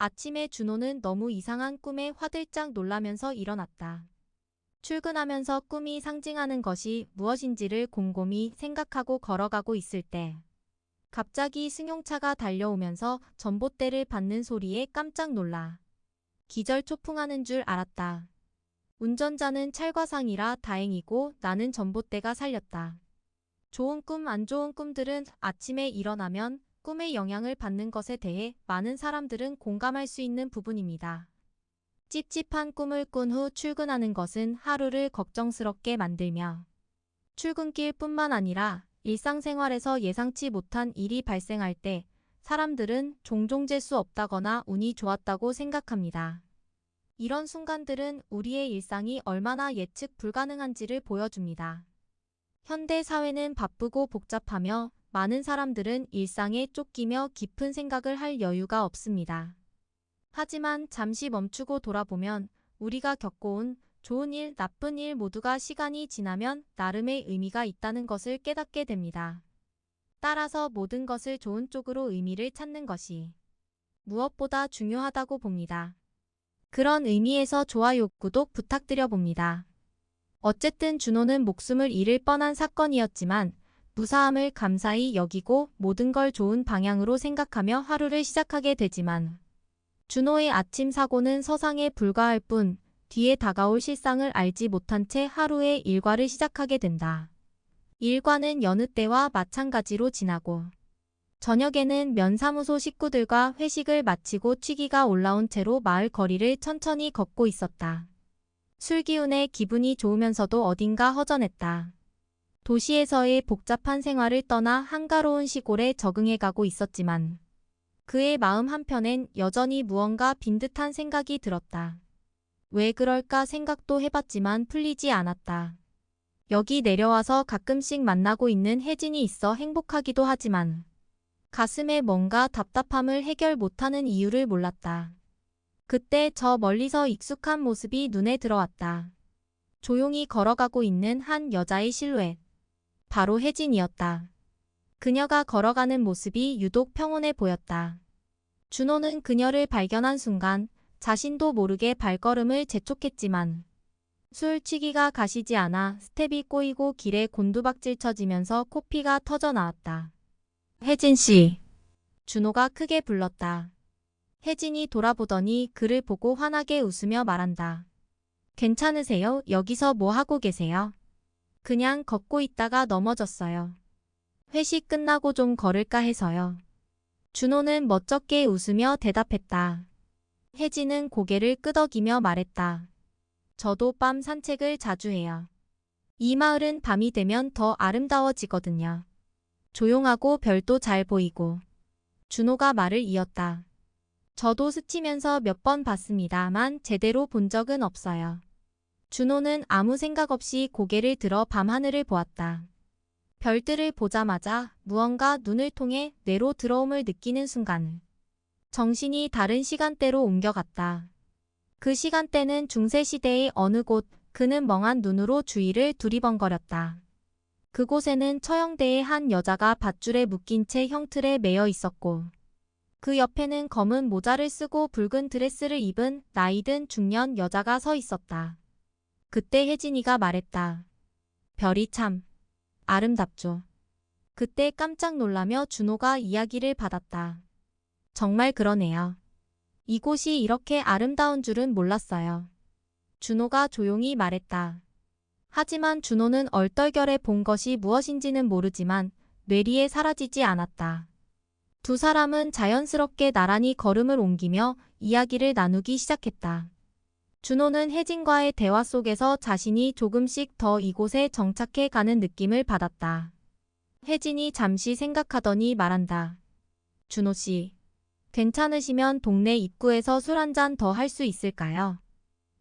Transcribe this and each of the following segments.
아침에 준호는 너무 이상한 꿈에 화들짝 놀라면서 일어났다. 출근하면서 꿈이 상징하는 것이 무엇인지를 곰곰이 생각하고 걸어가고 있을 때 갑자기 승용차가 달려오면서 전봇대를 밟는 소리에 깜짝 놀라 기절초풍하는 줄 알았다. 운전자는 찰과상이라 다행이고 나는 전봇대가 살렸다. 좋은 꿈, 안 좋은 꿈들은 아침에 일어나면 꿈의 영향을 받는 것에 대해 많은 사람들은 공감할 수 있는 부분입니다. 찝찝한 꿈을 꾼 후 출근하는 것은 하루를 걱정스럽게 만들며 출근길뿐만 아니라 일상생활에서 예상치 못한 일이 발생할 때 사람들은 종종 재수 없다거나 운이 좋았다고 생각합니다. 이런 순간들은 우리의 일상이 얼마나 예측 불가능한지를 보여줍니다. 현대 사회는 바쁘고 복잡하며 많은 사람들은 일상에 쫓기며 깊은 생각을 할 여유가 없습니다. 하지만 잠시 멈추고 돌아보면 우리가 겪어온 좋은 일, 나쁜 일 모두가 시간이 지나면 나름의 의미가 있다는 것을 깨닫게 됩니다. 따라서 모든 것을 좋은 쪽으로 의미를 찾는 것이 무엇보다 중요하다고 봅니다. 그런 의미에서 좋아요, 구독 부탁드려 봅니다. 어쨌든 준호는 목숨을 잃을 뻔한 사건이었지만 무사함을 감사히 여기고 모든 걸 좋은 방향으로 생각하며 하루를 시작하게 되지만 준호의 아침 사고는 서상에 불과할 뿐 뒤에 다가올 실상을 알지 못한 채 하루의 일과를 시작하게 된다. 일과는 여느 때와 마찬가지로 지나고 저녁에는 면사무소 식구들과 회식을 마치고 취기가 올라온 채로 마을 거리를 천천히 걷고 있었다. 술 기운에 기분이 좋으면서도 어딘가 허전했다. 도시에서의 복잡한 생활을 떠나 한가로운 시골에 적응해가고 있었지만 그의 마음 한편엔 여전히 무언가 빈 듯한 생각이 들었다. 왜 그럴까 생각도 해봤지만 풀리지 않았다. 여기 내려와서 가끔씩 만나고 있는 혜진이 있어 행복하기도 하지만 가슴에 뭔가 답답함을 해결 못하는 이유를 몰랐다. 그때 저 멀리서 익숙한 모습이 눈에 들어왔다. 조용히 걸어가고 있는 한 여자의 실루엣. 바로 혜진이었다. 그녀가 걸어가는 모습이 유독 평온해 보였다. 준호는 그녀를 발견한 순간 자신도 모르게 발걸음을 재촉했지만 술 취기가 가시지 않아 스텝이 꼬이고 길에 곤두박질 쳐지면서 코피가 터져 나왔다. 혜진 씨. 준호가 크게 불렀다. 혜진이 돌아보더니 그를 보고 환하게 웃으며 말한다. 괜찮으세요? 여기서 뭐 하고 계세요? 그냥 걷고 있다가 넘어졌어요. 회식 끝나고 좀 걸을까 해서요. 준호는 멋쩍게 웃으며 대답했다. 혜진은 고개를 끄덕이며 말했다. 저도 밤 산책을 자주 해요. 이 마을은 밤이 되면 더 아름다워지거든요. 조용하고 별도 잘 보이고. 준호가 말을 이었다. 저도 스치면서 몇 번 봤습니다만 제대로 본 적은 없어요. 준호는 아무 생각 없이 고개를 들어 밤하늘을 보았다. 별들을 보자마자 무언가 눈을 통해 뇌로 들어옴을 느끼는 순간 정신이 다른 시간대로 옮겨갔다. 그 시간대는 중세시대의 어느 곳, 그는 멍한 눈으로 주위를 두리번거렸다. 그곳에는 처형대의 한 여자가 밧줄에 묶인 채 형틀에 매여 있었고 그 옆에는 검은 모자를 쓰고 붉은 드레스를 입은 나이든 중년 여자가 서 있었다. 그때 혜진이가 말했다. 별이 참 아름답죠. 그때 깜짝 놀라며 준호가 이야기를 받았다. 정말 그러네요. 이곳이 이렇게 아름다운 줄은 몰랐어요. 준호가 조용히 말했다. 하지만 준호는 얼떨결에 본 것이 무엇인지는 모르지만 뇌리에 사라지지 않았다. 두 사람은 자연스럽게 나란히 걸음을 옮기며 이야기를 나누기 시작했다. 준호는 혜진과의 대화 속에서 자신이 조금씩 더 이곳에 정착해 가는 느낌을 받았다. 혜진이 잠시 생각하더니 말한다. 준호 씨, 괜찮으시면 동네 입구에서 술 한 잔 더 할 수 있을까요?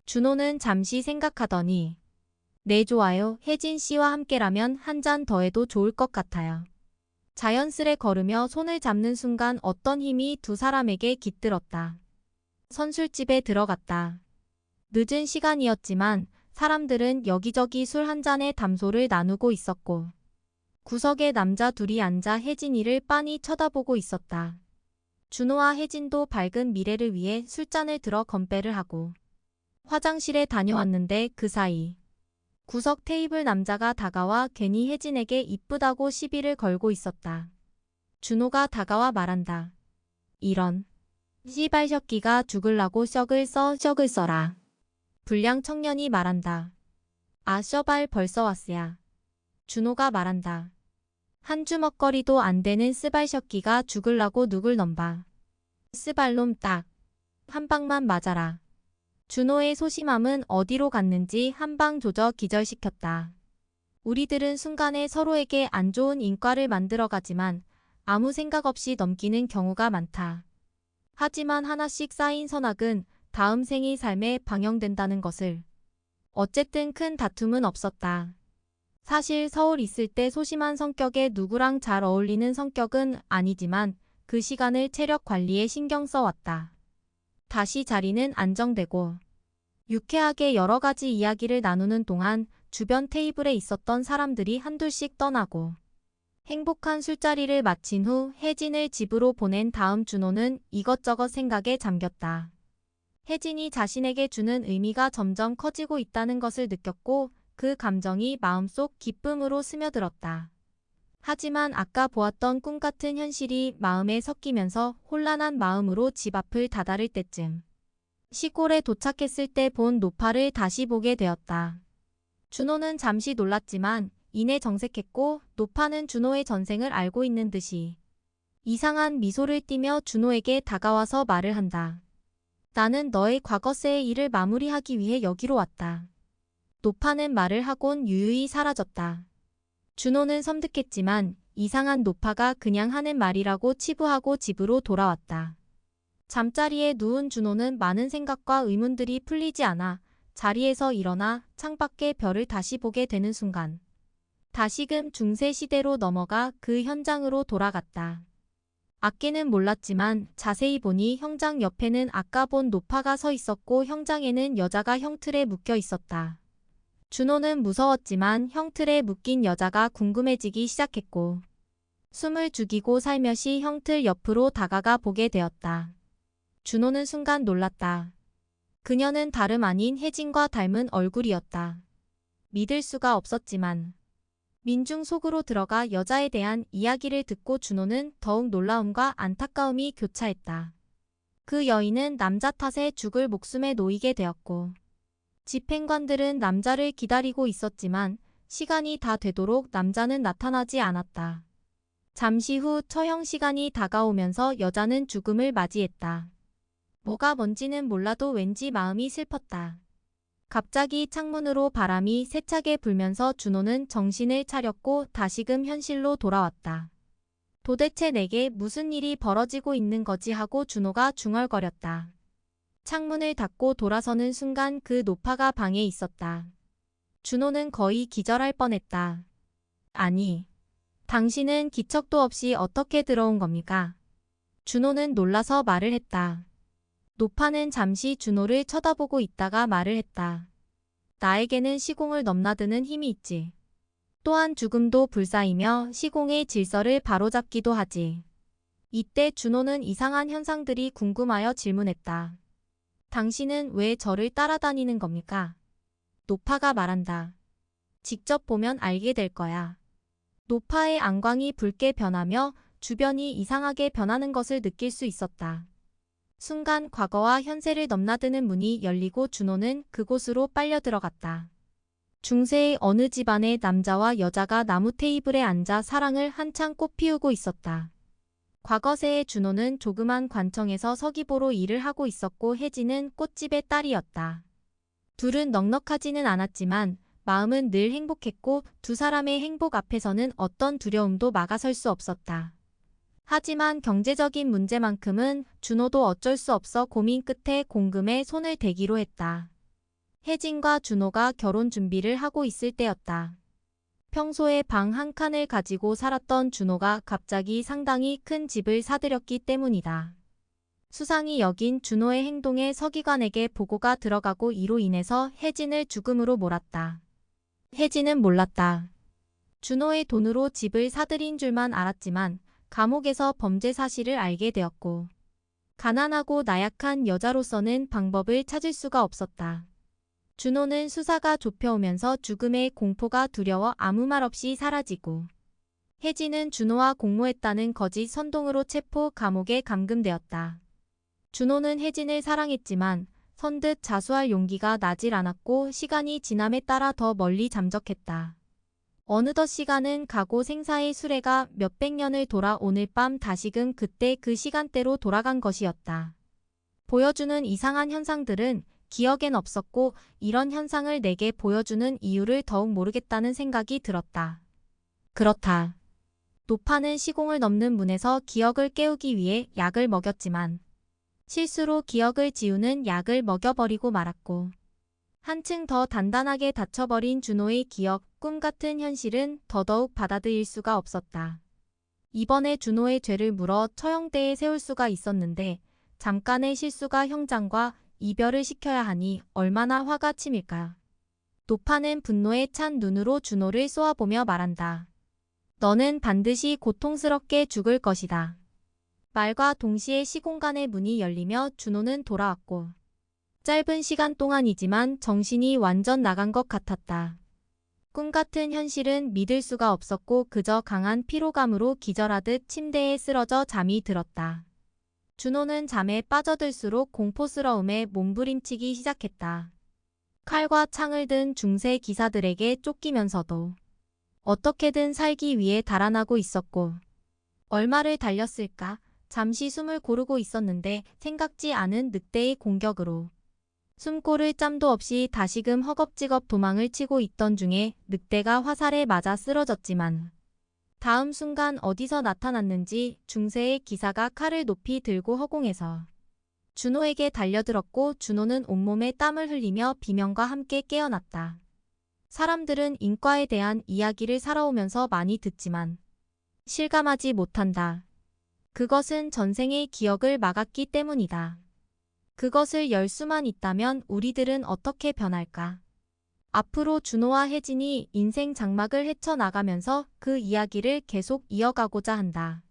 준호는 잠시 생각하더니 네, 좋아요. 혜진 씨와 함께라면 한 잔 더 해도 좋을 것 같아요. 자연스레 걸으며 손을 잡는 순간 어떤 힘이 두 사람에게 깃들었다. 선술집에 들어갔다. 늦은 시간이었지만 사람들은 여기저기 술 한 잔의 담소를 나누고 있었고 구석에 남자 둘이 앉아 혜진이를 빤히 쳐다보고 있었다. 준호와 혜진도 밝은 미래를 위해 술잔을 들어 건배를 하고 화장실에 다녀왔는데 그 사이 구석 테이블 남자가 다가와 괜히 혜진에게 이쁘다고 시비를 걸고 있었다. 준호가 다가와 말한다. 이런 씨발 새끼가 죽을라고 썩을 써라. 불량 청년이 말한다. 아 셔발 벌써 왔어야. 준호가 말한다. 한 주먹거리도 안 되는 스발 새끼가 죽을라고 누굴 넘봐. 스발놈 딱 한 방만 맞아라. 준호의 소심함은 어디로 갔는지 한 방 조져 기절시켰다. 우리들은 순간에 서로에게 안 좋은 인과를 만들어가지만 아무 생각 없이 넘기는 경우가 많다. 하지만 하나씩 쌓인 선악은 다음 생의 삶에 방영된다는 것을. 어쨌든 큰 다툼은 없었다. 사실 서울 있을 때 소심한 성격에 누구랑 잘 어울리는 성격은 아니지만 그 시간을 체력 관리에 신경 써왔다. 다시 자리는 안정되고 유쾌하게 여러 가지 이야기를 나누는 동안 주변 테이블에 있었던 사람들이 한둘씩 떠나고 행복한 술자리를 마친 후 혜진을 집으로 보낸 다음 준호는 이것저것 생각에 잠겼다. 혜진이 자신에게 주는 의미가 점점 커지고 있다는 것을 느꼈고 그 감정이 마음속 기쁨으로 스며들었다. 하지만 아까 보았던 꿈같은 현실이 마음에 섞이면서 혼란한 마음으로 집 앞을 다다를 때쯤 시골에 도착했을 때 본 노파를 다시 보게 되었다. 준호는 잠시 놀랐지만 이내 정색했고 노파는 준호의 전생을 알고 있는 듯이 이상한 미소를 띠며 준호에게 다가와서 말을 한다. 나는 너의 과거세의 일을 마무리하기 위해 여기로 왔다. 노파는 말을 하곤 유유히 사라졌다. 준호는 섬뜩했지만 이상한 노파가 그냥 하는 말이라고 치부하고 집으로 돌아왔다. 잠자리에 누운 준호는 많은 생각과 의문들이 풀리지 않아 자리에서 일어나 창밖의 별을 다시 보게 되는 순간 다시금 중세 시대로 넘어가 그 현장으로 돌아갔다. 아끼는 몰랐지만 자세히 보니 형장 옆에는 아까 본 노파가 서 있었고 형장에는 여자가 형틀에 묶여 있었다. 준호는 무서웠지만 형틀에 묶인 여자가 궁금해지기 시작했고 숨을 죽이고 살며시 형틀 옆으로 다가가 보게 되었다. 준호는 순간 놀랐다. 그녀는 다름 아닌 혜진과 닮은 얼굴이었다. 믿을 수가 없었지만 민중 속으로 들어가 여자에 대한 이야기를 듣고 준호는 더욱 놀라움과 안타까움이 교차했다. 그 여인은 남자 탓에 죽을 목숨에 놓이게 되었고 집행관들은 남자를 기다리고 있었지만 시간이 다 되도록 남자는 나타나지 않았다. 잠시 후 처형 시간이 다가오면서 여자는 죽음을 맞이했다. 뭐가 뭔지는 몰라도 왠지 마음이 슬펐다. 갑자기 창문으로 바람이 세차게 불면서 준호는 정신을 차렸고 다시금 현실로 돌아왔다. 도대체 내게 무슨 일이 벌어지고 있는 거지 하고 준호가 중얼거렸다. 창문을 닫고 돌아서는 순간 그 노파가 방에 있었다. 준호는 거의 기절할 뻔했다. 아니, 당신은 기척도 없이 어떻게 들어온 겁니까? 준호는 놀라서 말을 했다. 노파는 잠시 준호를 쳐다보고 있다가 말을 했다. 나에게는 시공을 넘나드는 힘이 있지. 또한 죽음도 불사이며 시공의 질서를 바로잡기도 하지. 이때 준호는 이상한 현상들이 궁금하여 질문했다. 당신은 왜 저를 따라다니는 겁니까? 노파가 말한다. 직접 보면 알게 될 거야. 노파의 안광이 붉게 변하며 주변이 이상하게 변하는 것을 느낄 수 있었다. 순간 과거와 현세를 넘나드는 문이 열리고 준호는 그곳으로 빨려 들어갔다. 중세의 어느 집안의 남자와 여자가 나무 테이블에 앉아 사랑을 한창 꽃피우고 있었다. 과거세의 준호는 조그만 관청에서 서기보로 일을 하고 있었고 혜진은 꽃집의 딸이었다. 둘은 넉넉하지는 않았지만 마음은 늘 행복했고 두 사람의 행복 앞에서는 어떤 두려움도 막아설 수 없었다. 하지만 경제적인 문제만큼은 준호도 어쩔 수 없어 고민 끝에 공금에 손을 대기로 했다. 혜진과 준호가 결혼 준비를 하고 있을 때였다. 평소에 방 한 칸을 가지고 살았던 준호가 갑자기 상당히 큰 집을 사들였기 때문이다. 수상히 여긴 준호의 행동에 서기관에게 보고가 들어가고 이로 인해서 혜진을 죽음으로 몰았다. 혜진은 몰랐다. 준호의 돈으로 집을 사들인 줄만 알았지만 감옥에서 범죄 사실을 알게 되었고 가난하고 나약한 여자로서는 방법을 찾을 수가 없었다. 준호는 수사가 좁혀오면서 죽음의 공포가 두려워 아무 말 없이 사라지고 혜진은 준호와 공모했다는 거짓 선동으로 체포 감옥에 감금되었다. 준호는 혜진을 사랑했지만 선뜻 자수할 용기가 나질 않았고 시간이 지남에 따라 더 멀리 잠적했다. 어느덧 시간은 가고 생사의 수레가 몇백 년을 돌아 오늘 밤 다시금 그때 그 시간대로 돌아간 것이었다. 보여주는 이상한 현상들은 기억엔 없었고 이런 현상을 내게 보여주는 이유를 더욱 모르겠다는 생각이 들었다. 그렇다. 노파는 시공을 넘는 문에서 기억을 깨우기 위해 약을 먹였지만 실수로 기억을 지우는 약을 먹여버리고 말았고 한층 더 단단하게 닫혀버린 준호의 기억, 꿈 같은 현실은 더더욱 받아들일 수가 없었다. 이번에 준호의 죄를 물어 처형대에 세울 수가 있었는데 잠깐의 실수가 형장과 이별을 시켜야 하니 얼마나 화가 치밀까. 노파는 분노에 찬 눈으로 준호를 쏘아보며 말한다. 너는 반드시 고통스럽게 죽을 것이다. 말과 동시에 시공간의 문이 열리며 준호는 돌아왔고 짧은 시간 동안이지만 정신이 완전 나간 것 같았다. 꿈 같은 현실은 믿을 수가 없었고 그저 강한 피로감으로 기절하듯 침대에 쓰러져 잠이 들었다. 준호는 잠에 빠져들수록 공포스러움에 몸부림치기 시작했다. 칼과 창을 든 중세 기사들에게 쫓기면서도 어떻게든 살기 위해 달아나고 있었고 얼마를 달렸을까? 잠시 숨을 고르고 있었는데 생각지 않은 늑대의 공격으로 숨고를 짬도 없이 다시금 허겁지겁 도망을 치고 있던 중에 늑대가 화살에 맞아 쓰러졌지만 다음 순간 어디서 나타났는지 중세의 기사가 칼을 높이 들고 허공에서 준호에게 달려들었고 준호는 온몸에 땀을 흘리며 비명과 함께 깨어났다. 사람들은 인과에 대한 이야기를 살아오면서 많이 듣지만 실감하지 못한다. 그것은 전생의 기억을 막았기 때문이다. 그것을 열 수만 있다면 우리들은 어떻게 변할까? 앞으로 준호와 혜진이 인생 장막을 헤쳐나가면서 그 이야기를 계속 이어가고자 한다.